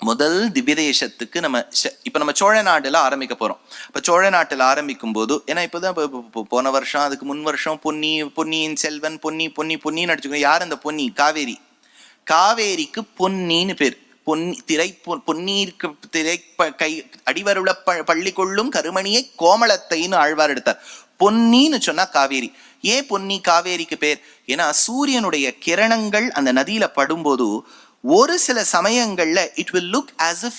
முதல் திவ்யதேசத்துக்கு நம்ம சோழ நாட்டுல ஆரம்பிக்க போறோம். இப்ப சோழ நாட்டுல ஆரம்பிக்கும் போது, ஏன்னா இப்பதான் போன வருஷம் அதுக்கு முன் வருஷம் பொன்னியின் செல்வன் பொன்னின்னு அடிச்சுக்கோ. யார் அந்த பொன்னி? காவேரிக்கு பொன்னின்னு பேர். பொன்னீருக்கு கை அடிவருள பள்ளி கொள்ளும் கருமணியை கோமளத்தைன்னு ஆழ்வார் எடுத்தார். பொன்னின்னு சொன்னா காவேரி. ஏன் பொன்னி காவேரிக்கு பேர்? ஏன்னா சூரியனுடைய கிரணங்கள் அந்த நதியில படும்போது ஒரு சில சமயங்கள்ல it will look as if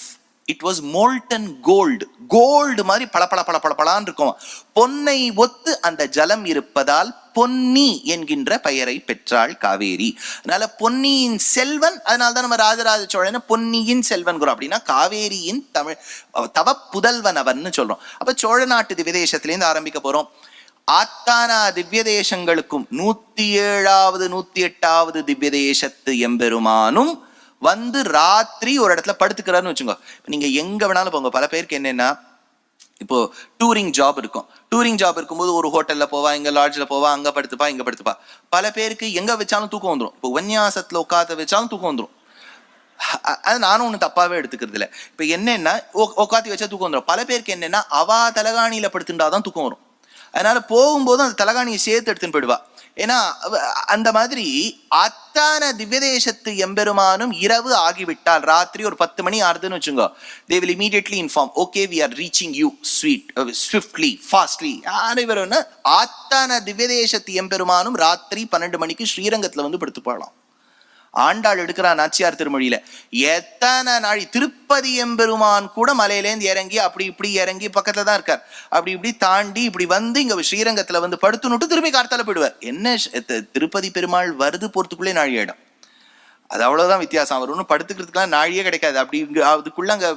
it was molten gold மாதிரி பளபளன்னு இருக்கும். பொன்னை ஒத்து அந்த ஜலம் இருப்பதால் பொன்னி என்கின்ற பெயரை பெற்றாள் காவேரி. அதனால பொன்னியின் செல்வன், அதனால்தான் நம்ம ராஜராஜ சோழன் பொன்னியின் செல்வன் அப்படின்னா காவேரியின் தவ புதல்வன் அவன்னு சொல்றோம். அப்ப சோழ நாட்டு திவ்யதேசத்திலேருந்து ஆரம்பிக்க போறோம். ஆத்தானா திவ்ய தேசங்களுக்கும் 107வது 108வது திவ்ய தேசத்து எம்பெருமானும் வந்து ராத்திரி ஒரு இடத்துல படுத்துக்கிறாருன்னு வச்சுக்கோ. நீங்க எங்க வேணாலும் போங்க. பல பேருக்கு என்னன்னா, இப்போ டூரிங் ஜாப் இருக்கும்போது ஒரு ஹோட்டல்ல போவா, இங்க லாட்ஜ்ல போவா, அங்க படுத்துப்பா இங்க படுத்துப்பா. பல பேருக்கு எங்க வச்சாலும் தூக்கம் வந்துடும். இப்போ உபன்யாசத்துல உட்காந்து வச்சாலும் தூக்கம் வந்துடும். அது நானும் ஒண்ணு தப்பாவே எடுத்துக்கிறது இல்லை. இப்ப என்னன்னா உட்காந்து வச்சா தூக்கம் வந்துடும். பல பேருக்கு என்னன்னா அவா தலகாணியில படுத்துட்டாதான் தூக்கம் வரும். அதனால போகும்போது அந்த தலகாணியை சேர்த்து எடுத்துன்னு போயிடுவா. ஏன்னா அந்த மாதிரி அத்தான திவ்யதேசத்து எம்பெருமானும் இரவு ஆகிவிட்டால், ராத்திரி ஒரு 10 மணி ஆறுதுன்னு வச்சுங்க, they will immediately inform, okay we are reaching you swiftly fastly. இவர் ஆத்தான திவ்யதேசத்து எம்பெருமானும் ராத்திரி 12 மணிக்கு ஸ்ரீரங்கத்துல வந்து படுத்து போகலாம். ஆண்டாள் எடுக்கிறா நாச்சியார் திருமொழியில, எத்தனை நாள் திருப்பதி எம்பெருமான் கூட மலையிலேருந்து இறங்கி அப்படி இப்படி இறங்கி பக்கத்துல தான் இருக்கார். அப்படி இப்படி தாண்டி இப்படி வந்து இங்க ஸ்ரீரங்கத்துல வந்து படுத்துனுட்டு திரும்பி கார்த்தால போயிடுவார். என்ன திருப்பதி பெருமாள் வருது போறதுக்குள்ளே நாழி ஆயிடும். அது அவ்வளவுதான் வித்தியாசம். அவர் ஒன்றும் படுத்துக்கிறதுக்கெல்லாம் நாழியே கிடைக்காது. அப்படி அதுக்குள்ள அங்க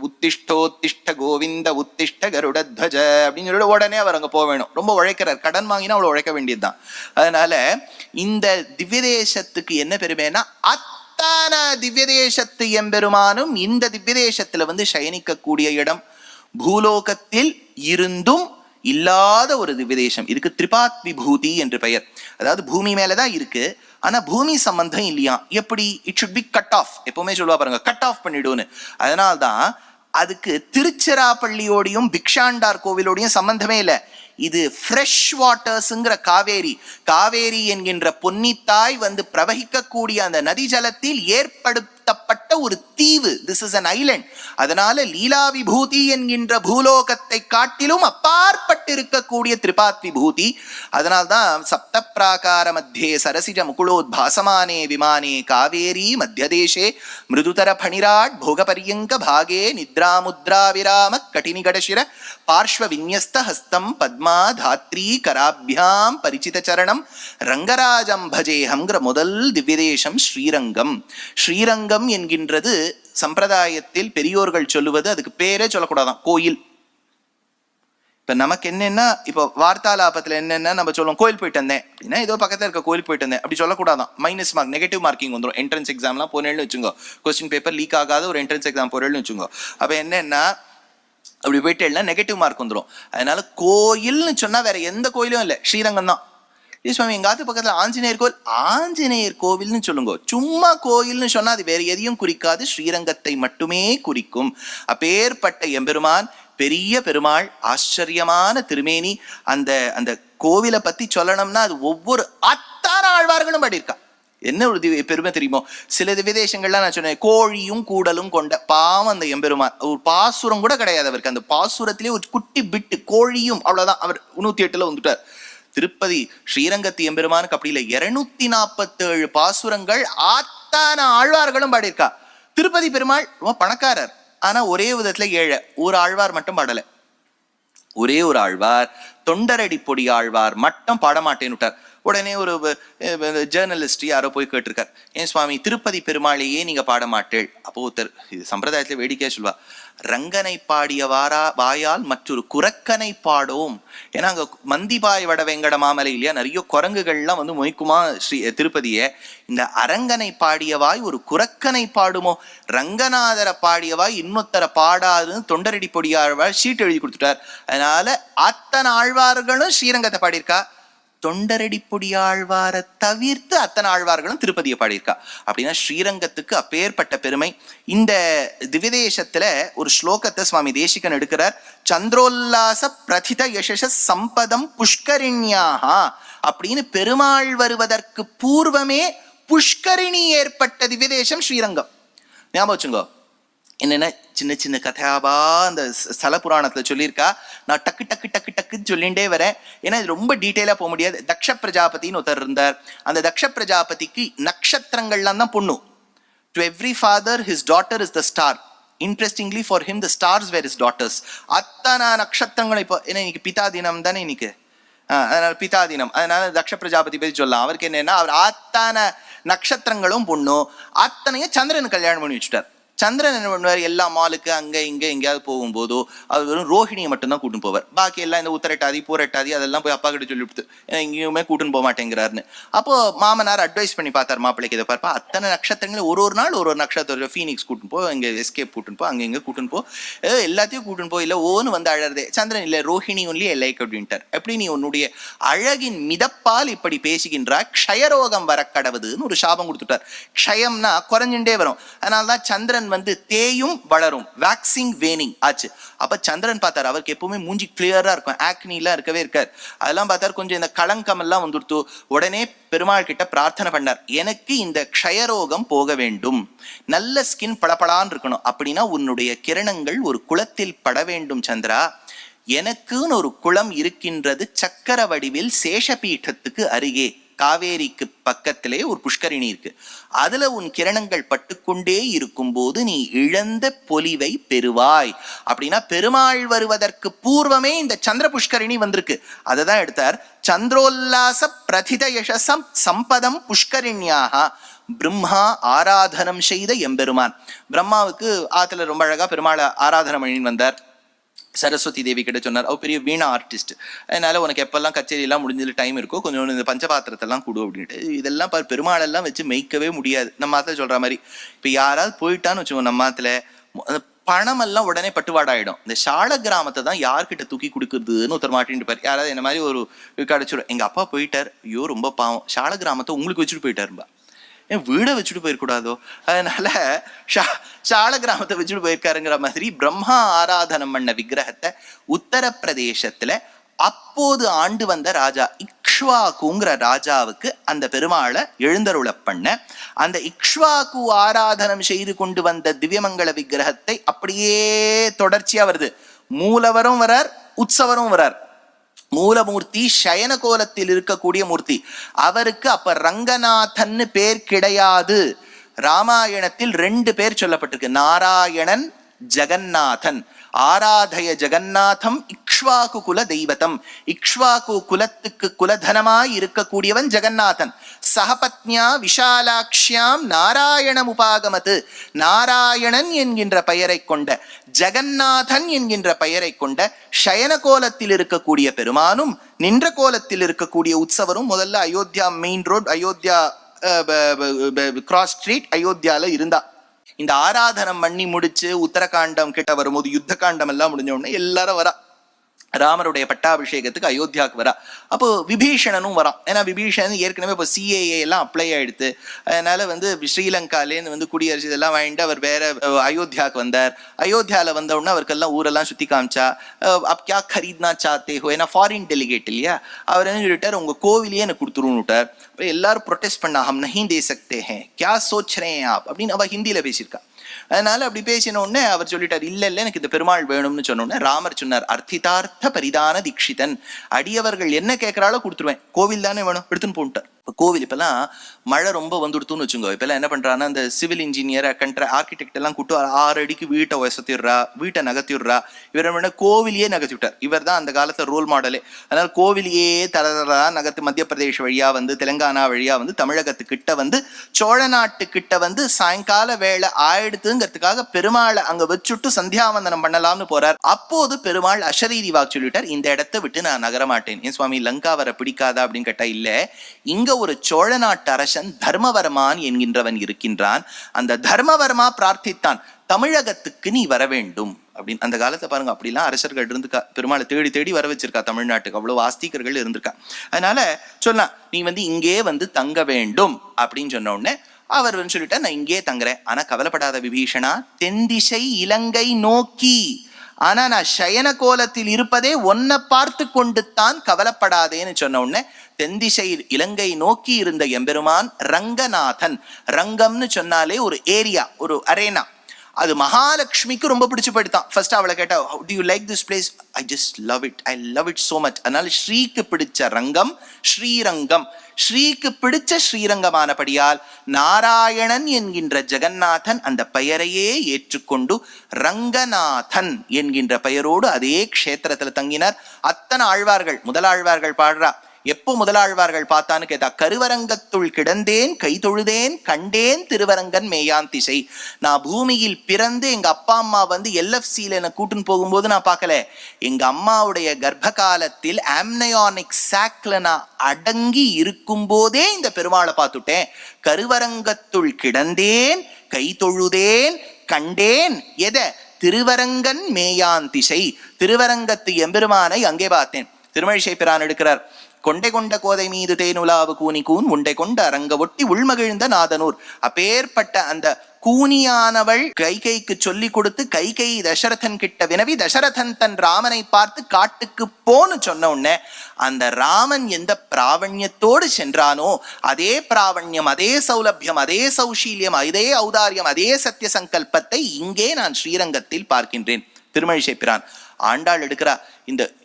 உத்திஷ்ட கோவிந்த உத்திஷ்ட கருடத்வஜ அப்படின்னு உடனே அவர் அங்க போக வேணும். ரொம்ப உழைக்கிறார். கடன் வாங்கினா அவ்வளவு உழைக்க வேண்டியதுதான். அதனால இந்த திவ்யதேசத்துக்கு என்ன பெருமைன்னா, அத்தான திவ்யதேசத்து எம்பெருமானும் இந்த திவ்யதேசத்துல வந்து சயனிக்க கூடிய இடம். பூலோகத்தில் இருந்தும் இல்லாத ஒரு திவ்யதேசம். இதுக்கு திரிபாத் விபூதி என்று பெயர். அதாவது பூமி மேலதான் இருக்கு, ஆனா பூமி சம்பந்தம் இல்லையா. எப்படி? It should be cut off. எப்பவுமே சொல்லுவா பாருங்க, கட் ஆஃப் பண்ணிடுன்னு. அதனால்தான் அதுக்கு திருச்சிராப்பள்ளியோடையும் பிக்ஷாண்டார் கோவிலோடையும் சம்பந்தமே இல்லை. இது ஃப்ரெஷ் வாட்டர்ஸ்ங்கிற காவேரி என்கின்ற பொன்னித்தாய் வந்து பிரவகிக்கக்கூடிய அந்த நதி ஜலத்தில் ஏற்படுத்தப்பட்ட ஒரு தீவு. This is an island. அதனால லீலா விபூதி என்கின்ற பூலோகத்தை காட்டிலும் அப்பாற்பட்டு இருக்கக்கூடிய திரிபாத் விபூதி. அதனால்தான் சப்த பிராகார மத்தியே சரசிஜ முகுளோத்பாசமானே விமானே காவேரி மத்தியதேசே மிருதுதர பணிராட் போகபரியங்க பாகே நித்ராமுத்ரா விராம கட்டினிகடசிர பார்ஷ்வ விநியஸ்த ஹஸ்தம் பத்மா தாத்ரி கராபியாம் பரிச்சித சரணம் ரங்கராஜம் பஜேஹம்ங்கிற முதல் திவ்யதேசம் ஸ்ரீரங்கம் என்கின்றது சம்பிரதாயத்தில் பெரியோர்கள் சொல்லுவது, அதுக்கு பேரே சொல்லக்கூடாதான், கோயில். இப்ப நமக்கு என்னன்னா, இப்போ வார்த்தாலாபத்துல என்னன்னா நம்ம சொல்லுவோம் கோயில் போயிட்டு வந்தேன் அப்படின்னா, ஏதோ பக்கத்துல இருக்க கோயில் போயிட்டு வந்தேன் அப்படி சொல்லக்கூடாதான். மைனஸ் மார்க், நெகட்டிவ் மார்க்கிங் வந்துடும். என்ட்ரன்ஸ் எக்ஸாம்லாம் போனேன்னு வச்சுக்கோ, கொஸ்டின் பேப்பர் லீக் ஆகாத ஒரு என்ட்ரன்ஸ் எக்ஸாம் போறேன்னு வச்சுக்கோ. அப்ப என்னன்னா அப்படி போயிட்டு நெகட்டிவ் மார்க் வந்துடும். அதனால கோயில்னு சொன்னா வேற எந்த கோயிலும் இல்லை, ஸ்ரீரங்கம் தான். சுவாமி எங்காவது பக்கத்துல ஆஞ்சநேயர் கோவில்னு சொல்லுங்க. சும்மா கோயில்னு சொன்னா அது வேற எதையும் குறிக்காது, ஸ்ரீரங்கத்தை மட்டுமே குறிக்கும். அப்பேற்பட்ட எம்பெருமான் பெரிய பெருமாள், ஆச்சரியமான திருமேனி. அந்த கோவிலை பத்தி சொல்லணும்னா அது ஒவ்வொரு அத்தான ஆழ்வார்களும் பாடியிருக்கா. என்ன ஒரு பெருமை தெரியுமோ? சில விதேசங்கள்லாம் நான் சொன்னேன், கோழியும் கூடலும் கொண்ட பாவம் அந்த எம்பெருமான். ஒரு பாசுரம் கூட கிடையாது அவருக்கு. அந்த பாசுரத்திலே ஒரு குட்டி பிட்டு கோழியும், அவ்வளவுதான். அவர் 108ல வந்துட்டார். திருப்பதி ஸ்ரீரங்கத்து எம்பெருமானுக்கு அப்படி இல்லை, 247 பாசுரங்கள் ஆத்தான ஆழ்வார்களும் பாடியிருக்கா. திருப்பதி பெருமாள் ரொம்ப பணக்காரர், ஆனா ஒரே விதத்துல ஏழை. ஒரு ஆழ்வார் மட்டும் பாடல. ஒரே ஒரு ஆழ்வார், தொண்டரடி பொடி ஆழ்வார் மட்டும் பாடமாட்டேன்னு விட்டார். உடனே ஒரு ஜேர்னலிஸ்ட் யாரோ போய் கேட்டிருக்கார், ஏன் சுவாமி திருப்பதி பெருமாளையே நீங்க பாட மாட்டேள்? அப்போ ஒருத்தர், இது சம்பிரதாயத்துல வேடிக்கையா சொல்வா, ரங்கனை பாடிய வாயால் மற்றொரு குரக்கனை பாடோம். ஏன்னா அங்க மந்திபாய் வட வெங்கட மாமலை இல்லையா, நிறைய குரங்குகள்லாம் வந்து மொய்க்குமா திருப்பதிய. இந்த அரங்கனை பாடியவாய் ஒரு குரக்கனை பாடுமோ, ரங்கநாதரை பாடியவாய் இன்னொத்தரை பாடாதுன்னு தொண்டரடி பொடி ஆழ்வார் ஷீட் எழுதி கொடுத்துட்டார். அதனால அத்தனை ஆழ்வார்களும் ஸ்ரீரங்கத்தை பாடியிருக்கா. தொண்டரடி பொடியாழ்வாரை தவிர்த்து அத்தனை ஆழ்வார்களும் திருப்பதியை பாடியிருக்கா. அப்படின்னா ஸ்ரீரங்கத்துக்கு அப்பேற்பட்ட பெருமை. இந்த திவ்யதேசத்துல ஒரு ஸ்லோகத்தை சுவாமி தேசிகன் எடுக்கிறார். சந்திரோல்லாச பிரதித யசஸ சம்பதம் புஷ்கரிணியாக அப்படின்னு பெருமாள் வருவதற்கு பூர்வமே புஷ்கரிணி ஏற்பட்ட திவ்யதேசம் ஸ்ரீரங்கம். ஞாபகம் வச்சுங்கோ. என்னென்ன சின்ன சின்ன கதையாபா அந்த ஸ்தல புராணத்துல சொல்லியிருக்கா. நான் டக்கு டக்கு டக்கு டக்குன்னு சொல்லிகிட்டே வரேன், ஏன்னா இது ரொம்ப டீட்டெயிலா போக முடியாது. தக்ஷ பிரஜாபதினு ஒருத்தர் இருந்தார். அந்த தக்ஷ பிரஜாபதிக்கு நட்சத்திரங்கள்லாம் தான் பொண்ணு. To every father his daughter is the star. Interestingly for him the stars were is daughters. அத்தனை நட்சத்திரங்களும் இப்போ ஏன்னா இன்னைக்கு பிதா தினம் தானே இன்னைக்கு, அதனால பிதா தினம், அதனால தக்ஷ பிரஜாபதி பற்றி சொல்லலாம். அவருக்கு என்னன்னா அவர் அத்தனை நட்சத்திரங்களும் பொண்ணும், அத்தனையும் சந்திரன் கல்யாணம் பண்ணி வச்சுட்டார். சந்திரன் என்ன பண்ணுவார், எல்லா மாலுக்கு அங்கே இங்கே எங்கேயாவது போகும்போதோ அது வெறும் ரோஹிணியை மட்டும்தான் கூட்டின்னு போவார். பாக்கி எல்லாம் இந்த உத்தரட்டாதி பூரட்டாதி அதெல்லாம் போய் அப்பா கிட்ட சொல்லிவிடுத்து எங்கேயுமே கூட்டின்னு போக மாட்டேங்கிறாருன்னு. அப்போ மாமனார் அட்வைஸ் பண்ணி பார்த்தார் மாப்பிள்ளைக்கு. இதை பார்ப்பா அத்தனை நட்சத்திரங்களும் ஒரு நாள் ஒரு நட்சத்திரம், ஃபீனிக்ஸ் கூட்டின்னு போ, இங்கே எஸ்கேப் கூட்டின்னு போ, அங்கே எங்கே கூட்டின்னு போ, எல்லாத்தையும் கூட்டின்னு போ. இல்லை ஓன்னு வந்து அழறதே. சந்திரன் இல்லை ரோஹிணி ஒன்லி லைக் அப்படின்ட்டார். எப்படி நீ உன்னுடைய அழகின் மிதப்பால் இப்படி பேசுகின்றா, க்ஷயரோகம் வர கடவுதுன்னு ஒரு சாபம் கொடுத்துட்டார். க்ஷயம்னா குறைஞ்சுட்டே வரும். அதனால்தான் சந்திரன் வந்து தேயும் வளரும், வேக்சிங் வேனிங் ஆச்சு. அப்ப சந்திரன் பார்த்தார், அவருக்கு எப்பவுமே மூஞ்சி கிளியரா இருக்கும், ஆக்னிலாம் இருக்கவே இருக்கார். அதெல்லாம் பார்த்தார், கொஞ்சம் இந்த களங்கம் எல்லாம் வந்துடுத்து. உடனே பெருமாள் கிட்ட பிரார்த்தனை பண்ணார், எனக்கு இந்த க்ஷயரோகம் போக வேண்டும், நல்ல ஸ்கின் பளபளான்னு இருக்கணும், அப்படின்னா உன்னுடைய கிரணங்கள் ஒரு குளத்தில் பட வேண்டும் சந்திரா. எனக்குன்னு ஒரு குளம் இருக்கின்றது சக்கர வடிவில் சேஷபீட்டத்துக்கு அருகே, காவேரிக்கு பக்கத்திலே ஒரு புஷ்கரிணி இருக்கு. அதுல உன் கிரணங்கள் பட்டுக்கொண்டே இருக்கும் போது நீ இழந்த பொலிவை பெறுவாய். அப்படின்னா பெருமாள் வருவதற்கு பூர்வமே இந்த சந்திர புஷ்கரிணி வந்திருக்கு. அததான் எடுத்தார். சந்திரோல்லாச பிரதித யசசம் சம்பதம் புஷ்கரிணியாக பிரம்மா ஆராதனம் செய்த எம்பெருமான். பிரம்மாவுக்கு ஆத்துல ரொம்ப அழகா பெருமாளை ஆராதனை பண்ணி வந்தார். சரஸ்வதி தேவி கிட்ட சொன்னார், அவ பெரிய வீணா ஆர்டிஸ்ட், அதனால உனக்கு எப்பெல்லாம் கச்சேரியெல்லாம் முடிஞ்சது டைம் இருக்கோ கொஞ்சம் இந்த பஞ்சபாத்திரத்தெல்லாம் கொடு அப்படின்ட்டு. இதெல்லாம் பெருமாளெல்லாம் வச்சு மெய்க்கவே முடியாது. நம்ம மாத்துல சொல்ற மாதிரி இப்போ யாராவது போயிட்டான்னு வச்சுக்கோங்க, நம்ம மாத்துல பணமெல்லாம் உடனே பட்டுவாடாயிடும். இந்த சால கிராமத்தை தான் யார்கிட்ட தூக்கி கொடுக்குறதுன்னு ஒருத்தர் மாட்டின்னு பாரு. யாராவது என்ன மாதிரி ஒரு கிடைச்சிடும், எங்க அப்பா போயிட்டார், ஐயோ ரொம்ப பாவம், சால கிராமத்தை உங்களுக்கு வச்சுட்டு போயிட்டாரும்பா. ஏன் வீடை வச்சுட்டு போயிருக்கூடாதோ, அதனால சால கிராமத்தை வச்சுட்டு போயிருக்காருங்கிற மாதிரி பிரம்மா ஆராதனம் பண்ண விக்கிரகத்தை உத்தரப்பிரதேசத்துல அப்போது ஆண்டு வந்த ராஜா இக்ஷ்வாகுங்கிற ராஜாவுக்கு அந்த பெருமாளை எழுந்தருள பண்ண, அந்த இக்ஷ்வாகு ஆராதனம் செய்து கொண்டு வந்த திவ்யமங்கல விக்கிரகத்தை அப்படியே தொடர்ச்சியா வருது. மூலவரும் வரார், உற்சவரும் வரார். மூலமூர்த்தி சயன கோலத்தில் இருக்கக்கூடிய மூர்த்தி. அவருக்கு அப்ப ரங்கநாதன் பேர் கிடையாது. ராமாயணத்தில் 2 பேர் சொல்லப்பட்டிருக்கு, நாராயணன், ஜெகநாதன். ஆராதய ஜெகநாதம் இக்ஷ்வாகு குல தெய்வத்தம். இக்ஷ்வாகு குலத்துக்கு குலதனமாய் இருக்கக்கூடியவன் ஜெகநாதன். சகபத்னியா விஷாலாக்ஷ்யாம் நாராயணம் உபாகமத்து. நாராயணன் என்கின்ற பெயரை கொண்ட, ஜெகநாதன் என்கின்ற பெயரை கொண்ட சயன கோலத்தில் இருக்கக்கூடிய பெருமானும் நின்ற கோலத்தில் இருக்கக்கூடிய உற்சவரும் முதல்ல Ayodhya main road, Ayodhya cross street அயோத்தியால இருந்தா. இந்த ஆராதனம் பண்ணி முடிச்சு உத்தரகாண்டம் கிட்ட வரும்போது யுத்த காண்டம் எல்லாம் முடிஞ்ச உடனே எல்லாரும் வரா, ராமருடைய பட்டாபிஷேகத்துக்கு அயோத்தியாவுக்கு வரா. அப்போ விபீஷணனும் வரான். ஏன்னா விபீஷணன் ஏற்கனவே இப்போ CAA எல்லாம் அப்ளை ஆயிடுத்து. அதனால வந்து ஸ்ரீலங்காலேருந்து வந்து குடியரசு இதெல்லாம் வாங்கிட்டு அவர் வேற அயோத்தியாவுக்கு வந்தார். அயோத்தியாவில் வந்த உடனே அவருக்கெல்லாம் ஊரெல்லாம் சுற்றி காமிச்சா, அப் கியா खरीदना चाहते हो, ஏன்னா ஃபாரின் டெலிகேட் இல்லையா, அவர் என்ன சொல்லிட்டார், உங்க கோவிலையே எனக்கு கொடுத்துருன்னு விட்டார். அப்புறம் எல்லாரும் ப்ரொடெஸ்ட் பண்ணா, ஹம் நஹீ தே சக்தே ஹே, கியா சோச் ரே ஹே ஆப் அப்படின்னு அவ ஹிந்தியில பேசியிருக்கா. அதனால அப்படி பேசின உடனே அவர் சொல்லிட்டார், இல்ல எனக்கு இந்த பெருமாள் வேணும்னு சொன்ன உடனே ராமர் சொன்னார், அர்த்திதார்த்த பரிதான தீட்சிதன், அடியவர்கள் என்ன கேட்கறாலோ கொடுத்துருவேன், கோவில் தானே வேணும் எடுத்துன்னு போட்டார். இப்போ கோவில் இப்பெல்லாம் மழை ரொம்ப வந்துடுத்துன்னு வச்சுக்கோ, இப்பெல்லாம் என்ன பண்றான்னா அந்த சிவில் இன்ஜினியர் ஆர்கிடெக்ட் எல்லாம் கூட்டு 6 அடிக்கு வீட்டை வசத்திடுறா, வீட்டை நகர்த்திடுறா. இவர் என்ன கோவிலையே நகர்த்தி விட்டார். இவர் தான் அந்த காலத்துல ரோல் மாடலே. அதனால கோவிலையே தரதரா நகர்த்து மத்திய பிரதேஷ் வழியா வந்து தெலுங்கானா வழியா வந்து தமிழகத்துக்கிட்ட வந்து சோழ நாட்டுக்கிட்ட வந்து சாயங்கால வேளை ஆயிடுத்துங்கிறதுக்காக பெருமாளை அங்க வச்சுட்டு சந்தியாவந்தனம் பண்ணலாம்னு போறார். அப்போது பெருமாள் அசரீரி வாக்கு சொல்லிட்டார், இந்த இடத்தை விட்டு நான் நகர மாட்டேன். ஏன் சுவாமி லங்கா வர பிடிக்காதா அப்படின்னு கேட்டா, இல்ல இங்க ஒரு சோழ நாட்டு அரசன் தர்மவர்மான் என்கின்றவன் இருக்கின்றான். அந்த தர்மவர்மா பிரார்த்தித்தான், தமிழகத்துக்கு நீ வர வேண்டும் அப்படின்னு. அந்த காலத்தை பாருங்க, அப்படிலாம் அரசர்கள் இருந்துக்கா, பெருமாளை தேடி தேடி வர வச்சிருக்கா தமிழ்நாட்டுக்கு, அவ்வளவு ஆஸ்திகர்கள் இருந்திருக்கா. அதனால சொல்லலாம், நீ இங்கே தங்க வேண்டும் அப்படின்னு சொன்ன உடனே அவர் சொல்லிட்டா, நான் இங்கே தங்குறேன், ஆனா கவலைப்படாத விபீஷணா, தென்திசை இலங்கை நோக்கி, ஆனா நான் சயன கோலத்தில் இருப்பதே ஒன்ன பார்த்து கொண்டு தான், கவலைப்படாதேன்னு சொன்ன உடனே தென்திசை இலங்கை நோக்கி இருந்த எம்பெருமான் ரங்கநாதன். ரங்கம்னு சொன்னாலே ஒரு ஏரியா, ஒரு அரேனா. அது மகாலட்சுமிக்கு ரொம்ப பிடிச்சு போயிட்டான். ஃபர்ஸ்ட் அவளை கேட்டா, how do you like this place? I just love it, I love it so much. அதனால ஸ்ரீக்கு பிடிச்ச ரங்கம் ஸ்ரீரங்கம், ஸ்ரீக்கு பிடிச்ச ஸ்ரீரங்கமானபடியால் நாராயணன் என்கின்ற ஜெகநாதன் அந்த பெயரையே ஏற்றுக்கொண்டு ரங்கநாதன் என்கின்ற பெயரோடு அதே க்ஷேத்திரத்துல தங்கினார். அத்தனை ஆழ்வார்கள், முதலாழ்வார்கள் பாடுறா, எப்போ முதலாழ்வார்கள் பார்த்தான்னு கேட்டா, கருவரங்கத்துள் கிடந்தேன் கை தொழுதேன் கண்டேன் திருவரங்கன் மேயான் திசை. நான் பூமியில் பிறந்து எங்க அப்பா அம்மா LFCல என்ன கூட்டுன்னு போகும்போது நான் பார்க்கல, எங்க அம்மாவுடைய கர்ப்ப காலத்தில் ஆம்னயானிக் சாக்ல நான் அடங்கி இருக்கும் போதே இந்த பெருமாளை பார்த்துட்டேன். கருவரங்கத்துள் கிடந்தேன் கை தொழுதேன் கண்டேன், எத? திருவரங்கன் மேயான் திசை, திருவரங்கத்து எம்பெருமானை அங்கே பார்த்தேன். திருமழிசை பிரான் எடுக்கிறார், கொண்டை கொண்ட கோதை மீது தேனுலாவு கூனி கூன் உண்டை கொண்ட அரங்க ஒட்டி உள்மகிழ்ந்த நாதனூர். அப்பேற்பட்ட அந்த கூனியானவள் கைகைக்கு சொல்லி கொடுத்து கைகை தசரதன் கிட்ட வினவி, தசரதன் தன் ராமனை பார்த்து காட்டுக்கு போன்னு சொன்ன உடனே அந்த ராமன் எந்த பிராவண்யத்தோடு சென்றானோ அதே பிராவண்யம், அதே சௌலபியம், அதே சௌஷீல்யம், அதே ஔதாரியம், அதே சத்திய சங்கல்பத்தை இங்கே நான் ஸ்ரீரங்கத்தில் பார்க்கின்றேன். திருமழிசை பிரான் ஆண்டாள் எடுக்கிறா,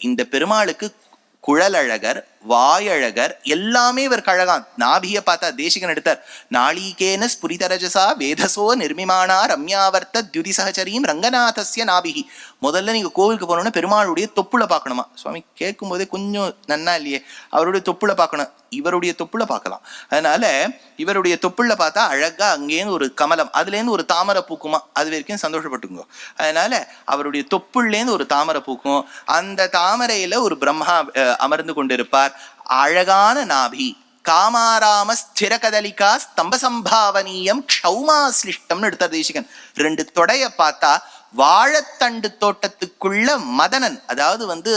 இந்த பெருமாளுக்கு குழலழகர், வாயழகர், எல்லாமே இவர் கழகான். நாபிய பார்த்தா தேசிகன் எடுத்தார், நாளிகேன ஸ்புரிதரஜசா வேதசோ நிர்மிமானா ரம்யாவர்த்த துதி சகச்சரியும் ரங்கநாதஸ்ய நாபிகி. முதல்ல நீங்க கோவிலுக்கு போனோம்னா பெருமாளுடைய தொப்புளை பார்க்கணுமா. சுவாமி கேட்கும் போதே கொஞ்சம் நன்னா இல்லையே, அவருடைய தொப்புளை பார்க்கணும், இவருடைய தொப்புளை பார்க்கலாம். அதனால இவருடைய தொப்புள்ள பார்த்தா அழகா அங்கேருந்து ஒரு கமலம், அதுலேருந்து ஒரு தாமரை பூக்குமா, அது வரைக்கும் சந்தோஷப்பட்டுங்க. அதனால அவருடைய தொப்புள்ளேருந்து ஒரு தாமரை பூக்கும், அந்த தாமரையில ஒரு பிரம்மா அமர்ந்து கொண்டிருப்பார். அழகான நாபி, காமாராம ஸ்திர கதலிகா ஸ்தம்ப சம்பாவனீயம் க்ஷௌமாஸ்லிஷ்டம்னு எடுத்தார் தேசிகன். 2 தொடைய பார்த்தா வாழைத்தண்டு தோட்டத்துக்குள்ள மதனன், அதாவது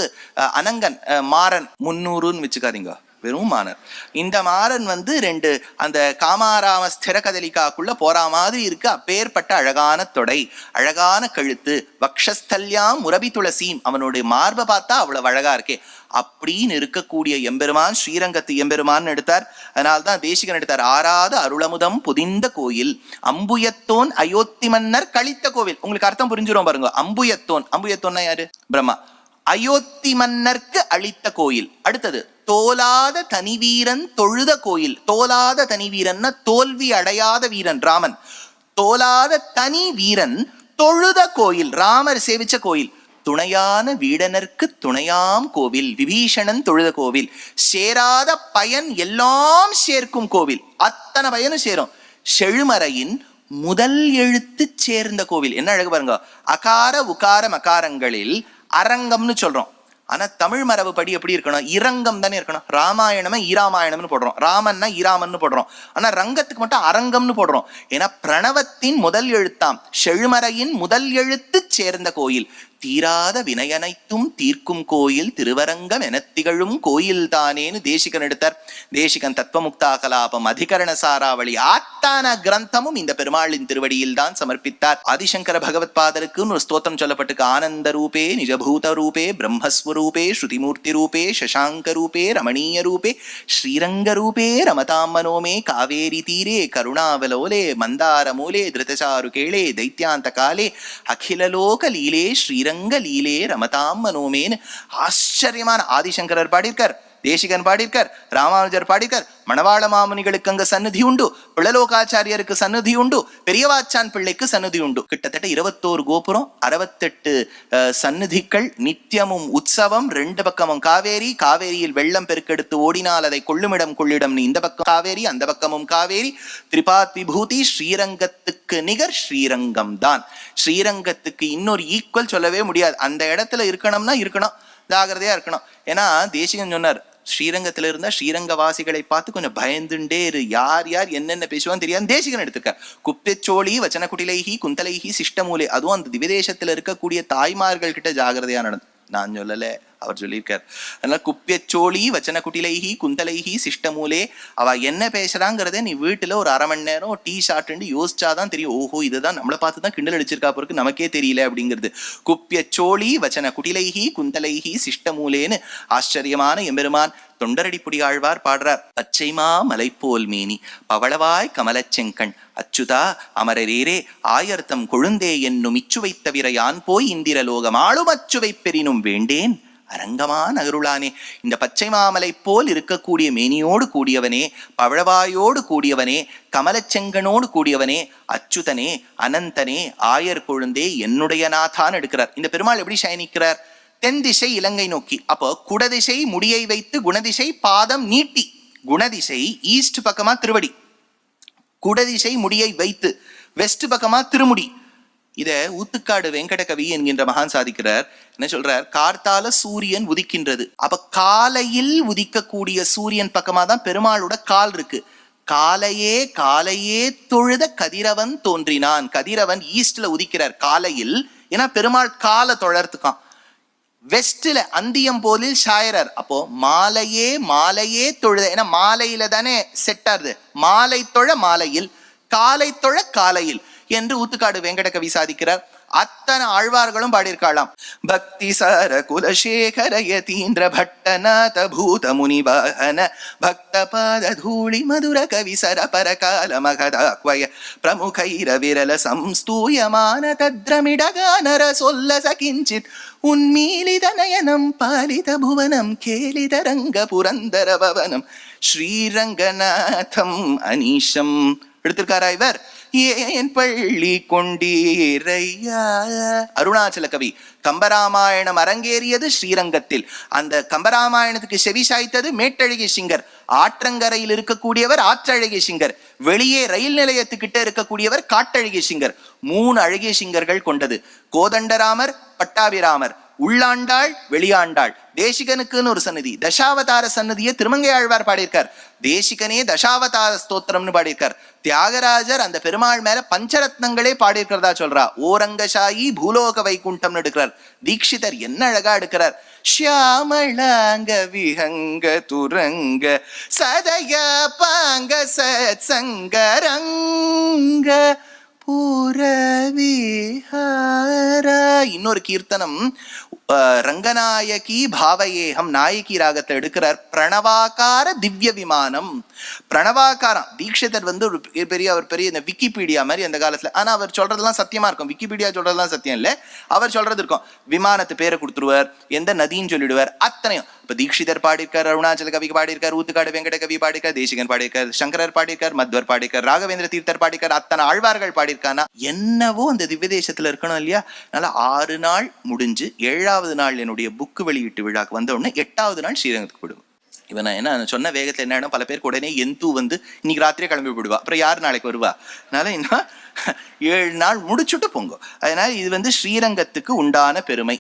அனங்கன், மாறன் 300ன்னு வச்சுக்காதீங்க, வெறும் மாறன். இந்த மாறன் 2 அந்த காமாராம ஸ்திர கதலிகாக்குள்ள போற மாதிரி இருக்கு. அப்பேற்பட்ட அழகான தொடை, அழகான கழுத்து, வக்ஷஸ்தல்யாம் முரபி துளசீம், அவனுடைய மார்பை பார்த்தா அவ்வளவு அழகா இருக்கே. அப்படின்னு இருக்கக்கூடிய எம்பெருமான் ஸ்ரீரங்கத்து எம்பெருமான் எடுத்தார். அதனால்தான் தேசிகன் எடுத்தார், ஆறாத அருளமுதம் புதிந்த கோயில் அம்புயத்தோன் அயோத்தி மன்னர் கழித்த கோவில். உங்களுக்கு அர்த்தம் புரிஞ்சிரும் பாருங்க. அம்புயத்தோன், அம்புயத்தோன்னா யாரு? பிரம்மா. அயோத்தி மன்னர்க்கு அளித்த கோயில். அடுத்தது தோலாத தனிவீரன் தொழுத கோயில். தோலாத தனிவீரன்னா தோல்வி அடையாத வீரன் ராமன். தோலாத தனி வீரன் தொழுத கோயில், ராமர் சேவிச்ச கோயில். துணையான வீடனர்க்கு துணையாம் கோவில், விபீஷணன் தொழுத கோவில். சேராத பயன் எல்லாம் சேர்க்கும் கோவில், அத்தனை பயனும் சேரும். செழுமறையின் முதல் எழுத்து சேர்ந்த கோவில். என்ன அழகு பாருங்க, அகார உகார மகாரங்களில் அரங்கம்னு சொல்றோம். ஆனா தமிழ் மரபு படி எப்படி இருக்கணும்? இரங்கம் தானே இருக்கணும். ராமாயணமே ஈராமாயணம்னு போடுறோம், ராமன்னா ஈராமன்னு போடுறோம். ஆனா ரங்கத்துக்கு மட்டும் அரங்கம்னு போடுறோம். ஏன்னா பிரணவத்தின் முதல் எழுத்தாம் செழுமறையின் முதல் எழுத்து சேர்ந்த கோயில். தீராத வினயனைத்தும் தீர்க்கும் கோயில் திருவரங்கம் என திகழும் கோயில் தானேன்னு தேசிகன் எடுத்தார். தேசிகன் தத்துவமுக்தா கலாபம் அதிகரண சாராவளி ஆத்தான கிரந்தமும் இந்த பெருமாளின் திருவடியில் தான் சமர்ப்பித்தார். ஆதிசங்கர பகவத் பாதருக்கு ஒரு ஸ்தோத்திரம் சொல்லப்பட்டிருக்கு. ஆனந்த ரூபே நிஜபூத ரூபே பிரம்மஸ்வரூபே ஸ்ருதிமூர்த்தி ரூபே சசாங்க ரூபே ரமணீய ரூபே ஸ்ரீரங்க ரூபே ரமதாம் மனோமே காவேரி தீரே கருணாவலோலே மந்தார மூலே திருதசாரு கேளே தைத்யாந்த காலே அகிலலோக லீலே ஸ்ரீரங்க லீலே ரமதாம் மனோமேன்னு ஆச்சரியமான ஆதிசங்கரர் பாடியிருக்கார், தேசிகன் பாடியிருக்கார், ராமானுஜர் பாடியிருக்கார். மணவாள மாமுனிகளுக்கு அங்க சந்நிதி உண்டு, பிளலோகாச்சாரியருக்கு சந்நிதி உண்டு, பெரியவாச்சான் பிள்ளைக்கு சந்நிதி உண்டு. கிட்டத்தட்ட 21 கோபுரம், 68 சந்நிதிகள், நித்தியமும் உற்சவம். 2 பக்கமும் காவேரி, காவேரியில் வெள்ளம் பெருக்கெடுத்து ஓடினால் அதை கொள்ளுமிடம் கொள்ளிடம். இந்த பக்கம் காவேரி, அந்த பக்கமும் காவேரி. திரிபாத் விபூதி. ஸ்ரீரங்கத்துக்கு நிகர் ஸ்ரீரங்கம் தான். ஸ்ரீரங்கத்துக்கு இன்னொரு ஈக்குவல் சொல்லவே முடியாது. அந்த இடத்துல இருக்கணும்னா இருக்கணும், ஜாகிரதையா இருக்கணும். ஏன்னா தேசிகன் சொன்னார், ஸ்ரீரங்கத்துல இருந்தா ஸ்ரீரங்கவாசிகளை பார்த்து கொஞ்சம் பயந்துண்டே இரு, யார் யார் என்னென்ன பேசுவான்னு தெரியாது. தேசிகன் எடுத்துக்க குப்பியச்சோழி வச்சன குட்டிலைஹி குந்தலைஹி சிஷ்டமூலே, அதுவும் அந்த திவ்யதேசத்துல இருக்கக்கூடிய தாய்மார்கள் கிட்ட ஜாகிரதையா நடந்து, நான் சொல்லல, அவர் சொல்லியிருக்கார். அதனால குப்பியச்சோழி வச்சன குட்டிலைஹி குந்தலைஹி சிஷ்டமூலே, அவ என்ன பேசுறாங்கிறத நீ வீட்டுல ஒரு 1/2 மணி நேரம் டீ ஷார்ட்னு யோசிச்சாதான் தெரியும். ஓஹோ, இதுதான் நம்மளை பார்த்து தான் கிண்டல் அடிச்சிருக்கா போருக்கு, நமக்கே தெரியல அப்படிங்கிறது. குப்பியச்சோழி வச்சன குட்டிலைஹி குந்தலைஹி சிஷ்டமூலேன்னு ஆச்சரியமான எம்பெருமான் தொண்டரடிப்புடி ஆழ்வார் பாடுறார். பச்சைமா மலை போல் மேனி பவளவாய் கமலச்செங்கண் அச்சுதா அமரரேரே ஆயர்த்தம் கொழுந்தே என்னும் இச்சுவை தவிர யான் போய் இந்திரலோகம் ஆளும் அச்சுவை பெரினும் வேண்டேன் அரங்கமான அருளானே. இந்த பச்சை மாமலை போல் இருக்கக்கூடிய மேனியோடு கூடியவனே, பவழவாயோடு கூடியவனே, கமலச்செங்கனோடு கூடியவனே, அச்சுதனே, அனந்தனே, ஆயர் கொழுந்தே என்னுடைய நாதான் எடுக்கிறார். இந்த பெருமாள் எப்படி சயனிக்கிறார்? தென் திசை இலங்கை நோக்கி. அப்போ குடதிசை முடியை வைத்து குணதிசை பாதம் நீட்டி, குணதிசை ஈஸ்ட் பக்கமா திருவடி, குடதிசை முடியை வைத்து வெஸ்ட் பக்கமா திருமுடி. இத ஊத்துக்காடு வெங்கடகவி என்கின்ற மகான் சாதிக்கிறார். என்ன சொல்றார்? கார்த்தால சூரியன் உதிக்கின்றது. அப்ப காலையில் உதிக்கக்கூடிய சூரியன் பக்கமா தான் பெருமாளோட கால் இருக்கு. காலையே காலையே தொழுத கதிரவன் தோன்றினான். கதிரவன் ஈஸ்ட்ல உதிக்கிறார் காலையில், ஏன்னா பெருமாள் காலை தொழறதுக்கான். வெஸ்ட்ல அந்தியம் போலில் ஷாயரர். அப்போ மாலையே மாலையே தொழுத, ஏன்னா மாலையில தானே செட் ஆறுது, மாலை தொழ மாலையில், காலை தொழ காலையில் என்று ஊத்துக்காடு வெங்கடகவி சாதிக்கிறார். அத்தனை ஆழ்வார்களும் பாடியிருக்காளாம். பக்தி சார குலசேகர யதீந்திர பட்டநாத பூத முனிவாகன பக்த பாத தூளி மதுர கவி சர பரகால மகதாக்வய பிரமுகைர விரல சம்ஸ்தூயமான தத்ரமிடகானர சொல்ல சகிஞ்சித் உன்மீலித நயனம் பாலித புவனம் கேலித ரங்க புரந்தர பவனம் ஸ்ரீரங்கநாதம் அனீஷம் எடுத்திருக்காரா இவர். ஏன் பள்ளி கொண்டீரையா. அருணாச்சல கவி கம்பராமாயணம் அரங்கேறியது ஸ்ரீரங்கத்தில். அந்த கம்பராமாயணத்துக்கு செவி சாய்த்தது மேட்டழகி சிங்கர். ஆற்றங்கரையில் இருக்கக்கூடியவர் ஆற்றழகி சிங்கர், வெளியே ரயில் நிலையத்துக்கிட்ட இருக்கக்கூடியவர் காட்டழகி சிங்கர். 3 அழகிய சிங்கர்கள் கொண்டது. கோதண்டராமர், பட்டாபிராமர், உள்ளாண்டாள், வெளியாண்டாள். தேசிகனுக்குன்னு ஒரு சன்னதி, தசாவதார சன்னதியை திருமங்கை ஆழ்வார் பாடியிருக்கார். தேசிகனே தசாவதார ஸ்தோத்திரம்னு பாடியிருக்கார். தியாகராஜர் அந்த பெருமாள் மேல பஞ்சரத்னங்களே பாடியிருக்கிறதா சொல்றா. ஓரங்கசாயி பூலோக வைகுண்டம்னு எடுக்கிறார். தீட்சிதர் என்ன அழகா எடுக்கிறார். ஷியாமளாங்க விஹங்க துரங்க சதய பாங்க சத் சங்கரங்க பூரவிஹார. இன்னொரு கீர்த்தனம் ரங்கநாயகி பாவயேகம் நாயகி ராகத்தை எடுக்கிறார். பிரணவாக்கார திவ்ய விமானம். பிரணவாக்காரம் தீட்சிதர் ஒரு பெரிய இந்த விக்கிபீடியா மாதிரி அந்த காலத்துல. ஆனா அவர் சொல்றதெல்லாம் சத்தியமா இருக்கும். விக்கிபீடியா சொல்றதெல்லாம் சத்தியம் இல்ல, அவர் சொல்றது இருக்கும். விமானத்து பேரை கொடுத்துருவார், எந்த நதின்னு சொல்லிடுவார், அத்தனையும். இப்ப தீட்சிதர் பாடியிருக்கார், அருணாச்சல கவி பாடியிருக்கார், ஊத்துக்காடு வெங்கட கவி பாடியிருக்கார், தேசிகன் பாடியிருக்கார், சங்கரர் பாடியிருக்கார், மத்வர் பாடியிருக்கார், ராகவேந்திர தீர்த்தர் பாடியிருக்கார், அத்தனை ஆழ்வார்கள் பாடியிருக்கானா. என்னவோ அந்த திவ்ய தேசத்துல இருக்கணும் இல்லையா. அதனால 6 நாள் முடிஞ்சு 7வது நாள் என்னுடைய புக்கு வெளியீட்டு விழாக்கு வந்த உடனே 8வது நாள் ஸ்ரீரங்கத்துக்கு போயிடுவோம். இவன் என்ன சொன்ன வேகத்துல என்ன பல பேருக்கு உடனே எந்தூ இன்னைக்கு ராத்திரியே கிளம்பி போயிடுவா, அப்புறம் யார் நாளைக்கு வருவா. அதனால இன்னும் 7 நாள் முடிச்சுட்டு போங்க. அதனால இது ஸ்ரீரங்கத்துக்கு உண்டான பெருமை.